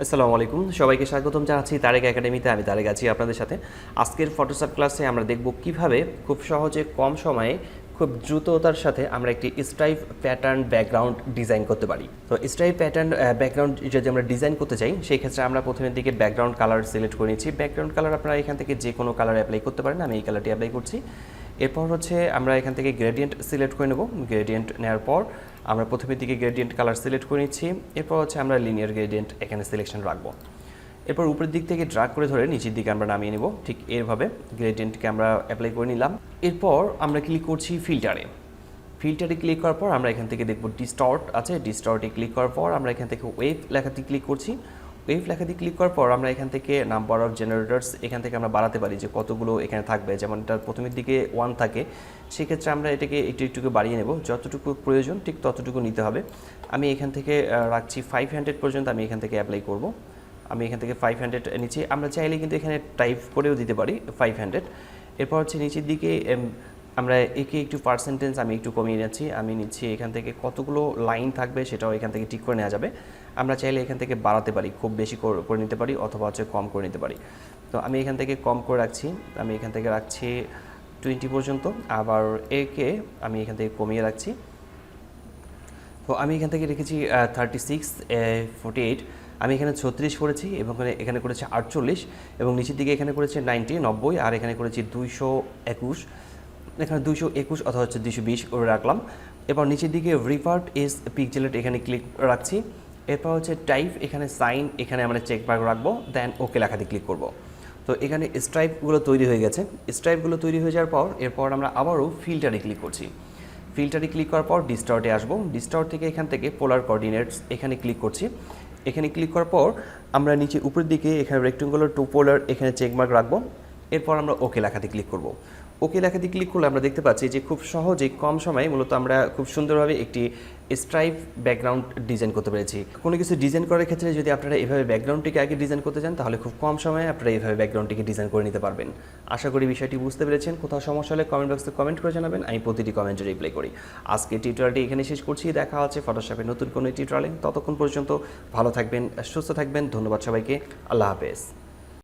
আসসালামু আলাইকুম, সবাইকে স্বাগতম জানাচ্ছি তারেক একাডেমিতে। আমি তারেক আছি আপনাদের সাথে। আজকের ফটোশপ ক্লাসে আমরা দেখব কিভাবে খুব সহজে কম সময়ে খুব দ্রুততার সাথে আমরা একটি স্ট্রাইপ প্যাটার্ন ব্যাকগ্রাউন্ড ডিজাইন করতে পারি। তো স্ট্রাইপ প্যাটার্ন ব্যাকগ্রাউন্ড যদি আমরা ডিজাইন করতে চাই, সেই ক্ষেত্রে আমরা প্রথমের দিকে ব্যাকগ্রাউন্ড কালার সিলেক্ট করে নিচ্ছি। ব্যাকগ্রাউন্ড কালার আপনারা এখান থেকে যে কোনো কালার অ্যাপ্লাই করতে পারেন, আমি এই কালারটি অ্যাপ্লাই করছি। এরপর হচ্ছে আমরা এখান থেকে গ্রেডিয়েন্ট সিলেক্ট করে নেব। গ্রেডিয়েন্ট নেওয়ার পর আমরা প্রথমের দিকে গ্রেডিয়েন্ট কালার সিলেক্ট করে নিচ্ছি। এরপর হচ্ছে আমরা লিনিয়ার গ্রেডিয়েন্ট এখানে সিলেকশন রাখবো। এরপর উপরের দিক থেকে ড্রাগ করে ধরে নিচের দিকে আমরা নামিয়ে নেব। ঠিক এইভাবে গ্রেডিয়েন্টকে আমরা অ্যাপ্লাই করে নিলাম। এরপর আমরা ক্লিক করছি ফিল্টারে। ফিল্টারে ক্লিক করার পর আমরা এখান থেকে দেখব ডিস্টর্ট আছে। ডিস্টর্টে ক্লিক করার পর আমরা এখান থেকে ওয়েভ লেখাতে ক্লিক করছি। ওয়েভ লেখাতে ক্লিক করার পর আমরা এখান থেকে নাম্বার অফ জেনারেটরস এখান থেকে আমরা বাড়াতে পারি যে কতগুলো এখানে থাকবে। যেমন এটা প্রথমের দিকে 1 থাকে, সেক্ষেত্রে আমরা এটাকে একটু বাড়িয়ে নেব। যতটুকু প্রয়োজন ঠিক ততটুকু নিতে হবে। আমি এখান থেকে রাখছি 500 পর্যন্ত। আমি এখান থেকে অ্যাপ্লাই করব। আমি এখান থেকে 500 নিচ্ছি। আমরা চাইলে কিন্তু এখানে টাইপ করেও দিতে পারি 500। এরপর হচ্ছে নিচের দিকে আমরা একে একটু পার্সেন্টেজ আমি একটু কমিয়ে নিচ্ছি। আমি নিচ্ছি এখান থেকে কতগুলো লাইন থাকবে সেটাও এখান থেকে ঠিক করে নেওয়া যাবে। আমরা চাইলে এখান থেকে বাড়াতে পারি, খুব বেশি করে নিতে পারি, অথবা হচ্ছে কম করে নিতে পারি। তো আমি এখান থেকে কম করে রাখছি। আমি এখান থেকে রাখছি 20 পর্যন্ত। আবার একে আমি এখান থেকে কমিয়ে রাখছি। তো আমি এখান থেকে রেখেছি 36, 48। আমি এখানে 36 করেছি এবং এখানে করেছি 48, এবং নিচের দিকে এখানে করেছি 90, আর এখানে করেছি 221। এখানে 221 অথবা হচ্ছে 220 করে রাখলাম। এরপর নিচের দিকে রিভার্ট ইজ পিক্সেলেট এখানে ক্লিক রাখছি। এরপর হচ্ছে টাইপ এখানে সাইন এখানে আমরা চেক মার্ক রাখবো, দেন ওকে লেখাতে ক্লিক করব। তো এখানে স্ট্রাইপগুলো তৈরি হয়ে গেছে। স্ট্রাইপগুলো তৈরি হয়ে যাওয়ার পর এরপর আমরা আবারও ফিল্টারে ক্লিক করছি। ফিল্টারে ক্লিক করার পর ডিস্টর্টে আসবো। ডিস্টর্ট থেকে এখান থেকে পোলার কোঅর্ডিনেটস এখানে ক্লিক করছি। এখানে ক্লিক করার পর আমরা নিচে উপরের দিকে এখানে রেক্টেঙ্গুলার টু পোলার এখানে চেকমার্ক রাখবো। এরপর আমরা ওকে লেখাতে ক্লিক করব। ওকে লেখাতে ক্লিক করলে আমরা দেখতে পাচ্ছি যে খুব সহজে কম সময়ে মূলত আমরা খুব সুন্দরভাবে একটি স্ট্রাইপ ব্যাকগ্রাউন্ড ডিজাইন করতে পেরেছি। কোনো কিছু ডিজাইন করার ক্ষেত্রে যদি আপনারা এভাবে ব্যাকগ্রাউন্ডটিকে আগে ডিজাইন করতে চান, তাহলে খুব কম সময়ে আপনারা এইভাবে ব্যাকগ্রাউন্ডটিকে ডিজাইন করে নিতে পারবেন। আশা করি বিষয়টি বুঝতে পেরেছেন। কোথাও সমস্যা হলে কমেন্ট বক্সে কমেন্ট করে জানাবেন, আমি প্রতিটি কমেন্টে রিপ্লাই করি। আজকে টিউটোরিয়ালটি এখানে শেষ করছি। দেখা হচ্ছে ফটোশপের নতুন কোনো টিউটোরিয়ালে। ততক্ষণ পর্যন্ত ভালো থাকবেন, সুস্থ থাকবেন। ধন্যবাদ সবাইকে। আল্লাহ হাফেজ।